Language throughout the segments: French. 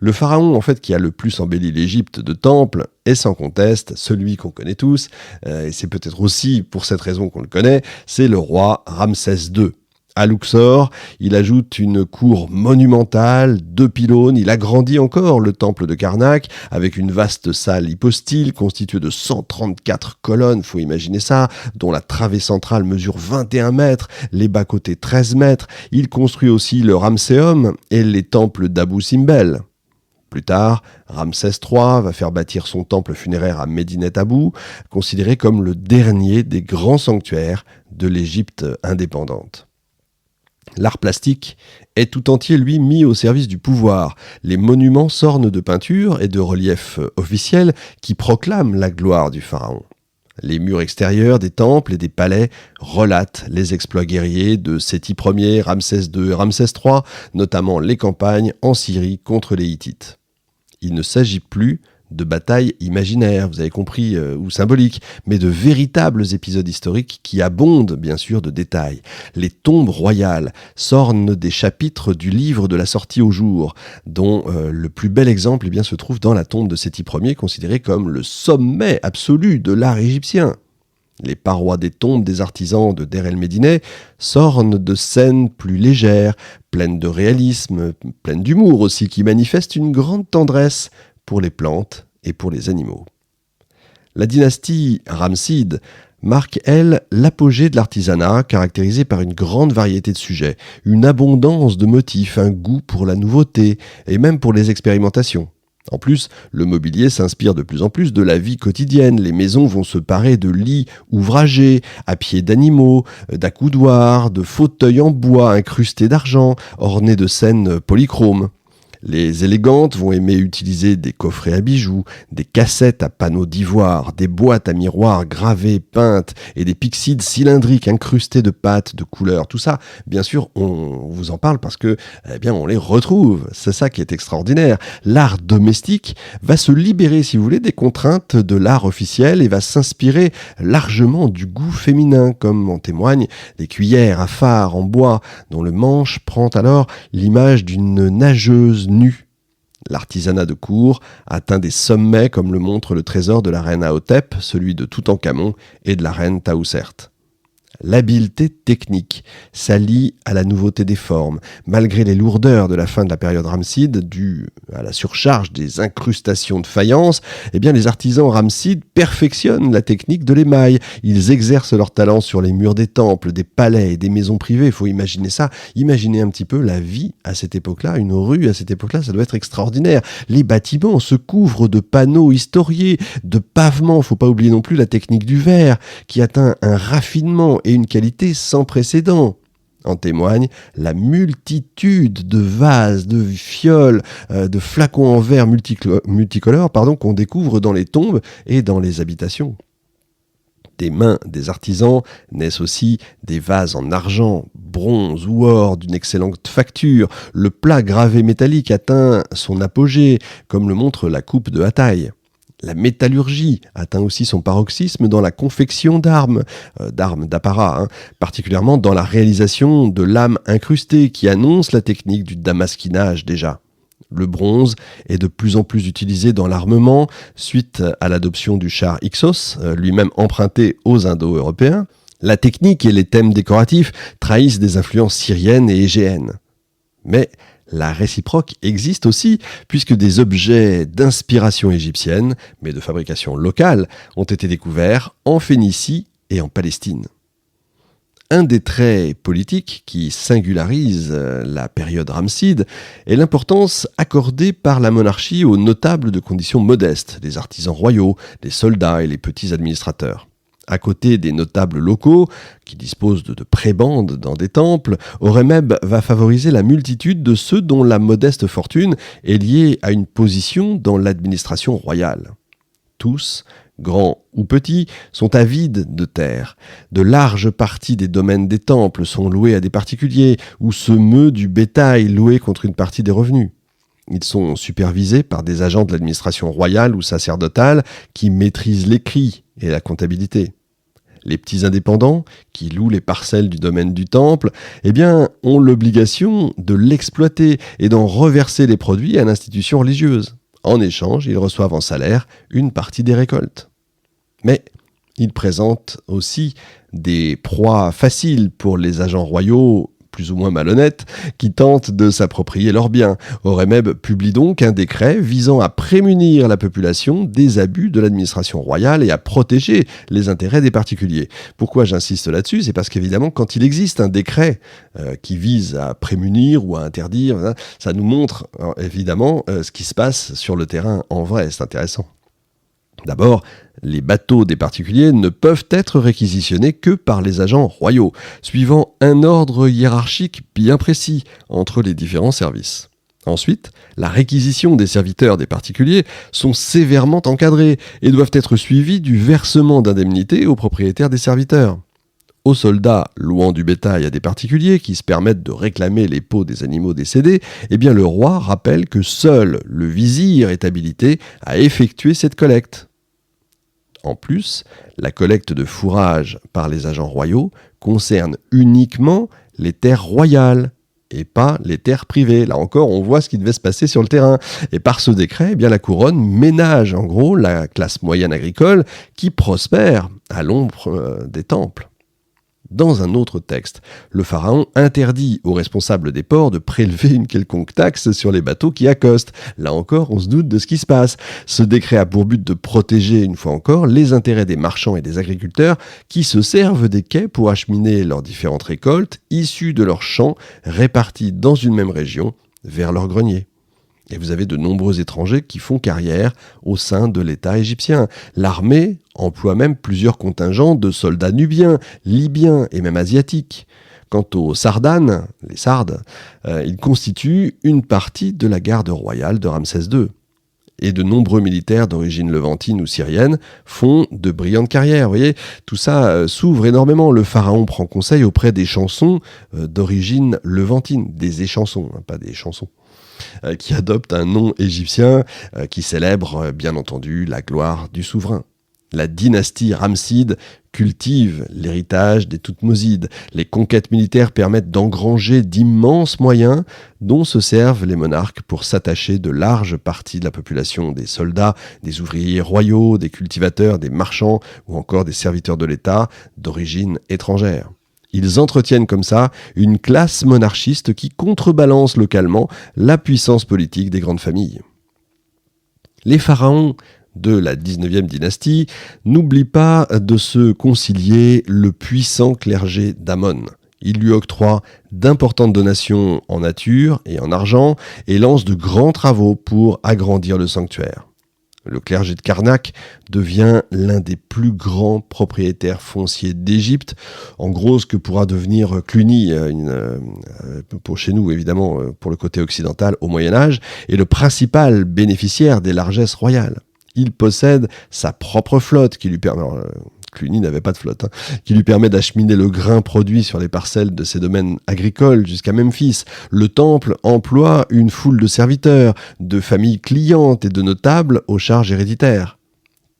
Le pharaon, en fait, qui a le plus embelli l'Égypte de temples est sans conteste celui qu'on connaît tous, et c'est peut-être aussi pour cette raison qu'on le connaît, c'est le roi Ramsès II. À Luxor, il ajoute une cour monumentale, 2 pylônes, il agrandit encore le temple de Karnak avec une vaste salle hypostyle constituée de 134 colonnes, faut imaginer ça, dont la travée centrale mesure 21 mètres, les bas-côtés 13 mètres. Il construit aussi le Ramséum et les temples d'Abou Simbel. Plus tard, Ramsès III va faire bâtir son temple funéraire à Médinet Abou, considéré comme le dernier des grands sanctuaires de l'Égypte indépendante. L'art plastique est tout entier, lui, mis au service du pouvoir. Les monuments s'ornent de peintures et de reliefs officiels qui proclament la gloire du pharaon. Les murs extérieurs des temples et des palais relatent les exploits guerriers de Séti Ier, Ramsès II et Ramsès III, notamment les campagnes en Syrie contre les Hittites. Il ne s'agit plus de batailles imaginaires, vous avez compris, ou symboliques, mais de véritables épisodes historiques qui abondent bien sûr de détails. Les tombes royales s'ornent des chapitres du livre de la sortie au jour, dont le plus bel exemple se trouve dans la tombe de Séti Ier, considérée comme le sommet absolu de l'art égyptien. Les parois des tombes des artisans de Der el-Médineh s'ornent de scènes plus légères, pleines de réalisme, pleines d'humour aussi, qui manifestent une grande tendresse pour les plantes et pour les animaux. La dynastie Ramside marque, elle, l'apogée de l'artisanat, caractérisé par une grande variété de sujets, une abondance de motifs, un goût pour la nouveauté et même pour les expérimentations. En plus, le mobilier s'inspire de plus en plus de la vie quotidienne. Les maisons vont se parer de lits ouvragés, à pieds d'animaux, d'accoudoirs, de fauteuils en bois incrustés d'argent, ornés de scènes polychromes. Les élégantes vont aimer utiliser des coffrets à bijoux, des cassettes à panneaux d'ivoire, des boîtes à miroirs gravées, peintes et des pyxides cylindriques incrustés de pâtes de couleurs. Tout ça, bien sûr, on vous en parle parce que, on les retrouve. C'est ça qui est extraordinaire. L'art domestique va se libérer, si vous voulez, des contraintes de l'art officiel et va s'inspirer largement du goût féminin, comme en témoignent les cuillères à phare en bois, dont le manche prend alors l'image d'une nageuse nue. L'artisanat de cour atteint des sommets comme le montre le trésor de la reine Aotep, celui de Toutankhamon et de la reine Taousert. L'habileté technique s'allie à la nouveauté des formes. Malgré les lourdeurs de la fin de la période Ramside, dues à la surcharge des incrustations de faïence, les artisans Ramsides perfectionnent la technique de l'émail. Ils exercent leur talent sur les murs des temples, des palais et des maisons privées. Il faut imaginer ça. Imaginez un petit peu la vie à cette époque-là. Une rue à cette époque-là, ça doit être extraordinaire. Les bâtiments se couvrent de panneaux historiés, de pavements. Il ne faut pas oublier non plus la technique du verre, qui atteint un raffinement et une qualité sans précédent. En témoigne la multitude de vases, de fioles, de flacons en verre multicolores qu'on découvre dans les tombes et dans les habitations. Des mains des artisans naissent aussi des vases en argent, bronze ou or d'une excellente facture. Le plat gravé métallique atteint son apogée, comme le montre la coupe de Hatay. La métallurgie atteint aussi son paroxysme dans la confection d'apparat, particulièrement dans la réalisation de lames incrustées qui annoncent la technique du damasquinage déjà. Le bronze est de plus en plus utilisé dans l'armement suite à l'adoption du char Hyksos, lui-même emprunté aux Indo-Européens. La technique et les thèmes décoratifs trahissent des influences syriennes et égéennes. Mais la réciproque existe aussi, puisque des objets d'inspiration égyptienne, mais de fabrication locale, ont été découverts en Phénicie et en Palestine. Un des traits politiques qui singularise la période Ramside est l'importance accordée par la monarchie aux notables de conditions modestes, les artisans royaux, les soldats et les petits administrateurs. À côté des notables locaux, qui disposent de prébendes dans des temples, Horemheb va favoriser la multitude de ceux dont la modeste fortune est liée à une position dans l'administration royale. Tous, grands ou petits, sont avides de terre. De larges parties des domaines des temples sont loués à des particuliers, ou se meut du bétail loué contre une partie des revenus. Ils sont supervisés par des agents de l'administration royale ou sacerdotale qui maîtrisent l'écrit et la comptabilité. Les petits indépendants, qui louent les parcelles du domaine du temple, eh bien, ont l'obligation de l'exploiter et d'en reverser les produits à l'institution religieuse. En échange, ils reçoivent en salaire une partie des récoltes. Mais ils présentent aussi des proies faciles pour les agents royaux, plus ou moins malhonnêtes, qui tentent de s'approprier leurs biens. Horemheb publie donc un décret visant à prémunir la population des abus de l'administration royale et à protéger les intérêts des particuliers. Pourquoi j'insiste là-dessus ? C'est parce qu'évidemment, quand il existe un décret qui vise à prémunir ou à interdire, ça nous montre évidemment ce qui se passe sur le terrain en vrai. C'est intéressant. D'abord, les bateaux des particuliers ne peuvent être réquisitionnés que par les agents royaux, suivant un ordre hiérarchique bien précis entre les différents services. Ensuite, la réquisition des serviteurs des particuliers sont sévèrement encadrées et doivent être suivies du versement d'indemnités aux propriétaires des serviteurs. Aux soldats louant du bétail à des particuliers qui se permettent de réclamer les peaux des animaux décédés, eh bien le roi rappelle que seul le vizir est habilité à effectuer cette collecte. En plus, la collecte de fourrage par les agents royaux concerne uniquement les terres royales et pas les terres privées. Là encore, on voit ce qui devait se passer sur le terrain. Et par ce décret, eh bien, la couronne ménage en gros la classe moyenne agricole qui prospère à l'ombre des temples. Dans un autre texte, le pharaon interdit aux responsables des ports de prélever une quelconque taxe sur les bateaux qui accostent. Là encore, on se doute de ce qui se passe. Ce décret a pour but de protéger, une fois encore, les intérêts des marchands et des agriculteurs qui se servent des quais pour acheminer leurs différentes récoltes issues de leurs champs répartis dans une même région vers leurs greniers. Et vous avez de nombreux étrangers qui font carrière au sein de l'État égyptien. L'armée emploie même plusieurs contingents de soldats nubiens, libyens et même asiatiques. Quant aux Sardanes, les Sardes, ils constituent une partie de la garde royale de Ramsès II. Et de nombreux militaires d'origine levantine ou syrienne font de brillantes carrières. Vous voyez, tout ça s'ouvre énormément. Le pharaon prend conseil auprès des chansons d'origine levantine, des échansons, pas des chansons, qui adoptent un nom égyptien qui célèbre bien entendu la gloire du souverain. La dynastie Ramside cultive l'héritage des Thoutmosides. Les conquêtes militaires permettent d'engranger d'immenses moyens dont se servent les monarques pour s'attacher de larges parties de la population, des soldats, des ouvriers royaux, des cultivateurs, des marchands ou encore des serviteurs de l'État d'origine étrangère. Ils entretiennent comme ça une classe monarchiste qui contrebalance localement la puissance politique des grandes familles. Les pharaons de la 19e dynastie n'oublient pas de se concilier le puissant clergé d'Amon. Il lui octroie d'importantes donations en nature et en argent et lance de grands travaux pour agrandir le sanctuaire. Le clergé de Karnak devient l'un des plus grands propriétaires fonciers d'Égypte. En gros, ce que pourra devenir Cluny, pour chez nous évidemment, pour le côté occidental au Moyen-Âge, est le principal bénéficiaire des largesses royales. Il possède sa propre flotte qui lui permet... Cluny n'avait pas de flotte, qui lui permet d'acheminer le grain produit sur les parcelles de ses domaines agricoles jusqu'à Memphis. Le temple emploie une foule de serviteurs, de familles clientes et de notables aux charges héréditaires.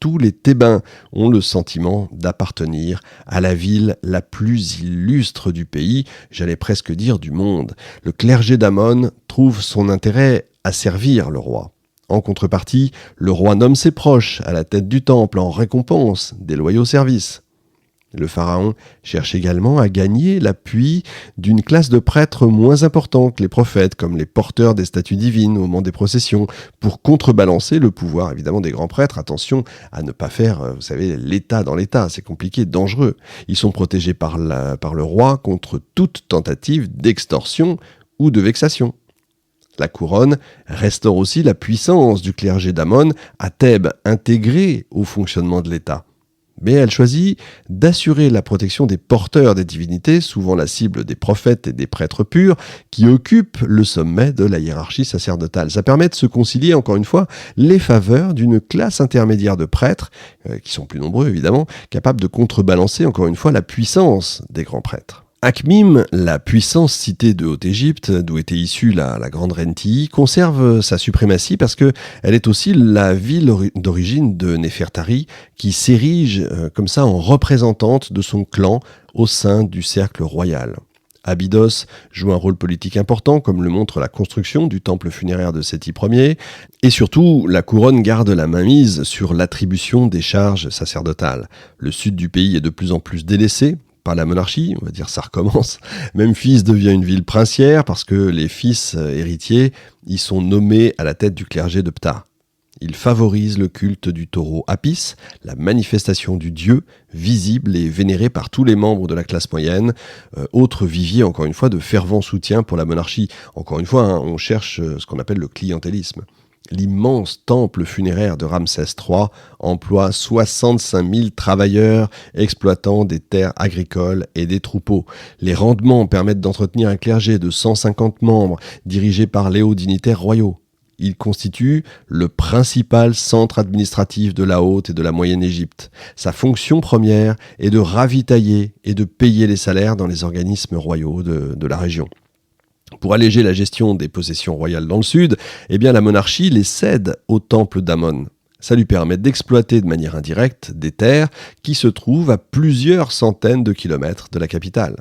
Tous les Thébains ont le sentiment d'appartenir à la ville la plus illustre du pays, j'allais presque dire du monde. Le clergé d'Amon trouve son intérêt à servir le roi. En contrepartie, le roi nomme ses proches à la tête du temple en récompense des loyaux services. Le pharaon cherche également à gagner l'appui d'une classe de prêtres moins importants que les prophètes, comme les porteurs des statues divines au moment des processions, pour contrebalancer le pouvoir évidemment des grands prêtres. Attention à ne pas faire, vous savez, l'État dans l'État, c'est compliqué, dangereux. Ils sont protégés par le roi contre toute tentative d'extorsion ou de vexation. La couronne restaure aussi la puissance du clergé d'Amon à Thèbes, intégré au fonctionnement de l'État. Mais elle choisit d'assurer la protection des porteurs des divinités, souvent la cible des prophètes et des prêtres purs, qui occupent le sommet de la hiérarchie sacerdotale. Ça permet de se concilier, encore une fois, les faveurs d'une classe intermédiaire de prêtres, qui sont plus nombreux évidemment, capables de contrebalancer, encore une fois, la puissance des grands prêtres. Akhmim, la puissance cité de Haute-Égypte, d'où était issue la grande reine Tiye, conserve sa suprématie parce que elle est aussi la ville d'origine de Néfertari, qui s'érige comme ça en représentante de son clan au sein du cercle royal. Abydos joue un rôle politique important, comme le montre la construction du temple funéraire de Séti Ier, et surtout, la couronne garde la mainmise sur l'attribution des charges sacerdotales. Le sud du pays est de plus en plus délaissé par la monarchie, on va dire ça recommence. Memphis devient une ville princière parce que les fils héritiers y sont nommés à la tête du clergé de Ptah. Il favorise le culte du taureau Apis, la manifestation du dieu, visible et vénéré par tous les membres de la classe moyenne, autre vivier, encore une fois, de fervent soutien pour la monarchie. Encore une fois, on cherche ce qu'on appelle le clientélisme. L'immense temple funéraire de Ramsès III emploie 65 000 travailleurs exploitant des terres agricoles et des troupeaux. Les rendements permettent d'entretenir un clergé de 150 membres dirigé par les hauts dignitaires royaux. Il constitue le principal centre administratif de la Haute et de la Moyenne Égypte. Sa fonction première est de ravitailler et de payer les salaires dans les organismes royaux de la région. Pour alléger la gestion des possessions royales dans le sud, la monarchie les cède au temple d'Amon. Ça lui permet d'exploiter de manière indirecte des terres qui se trouvent à plusieurs centaines de kilomètres de la capitale.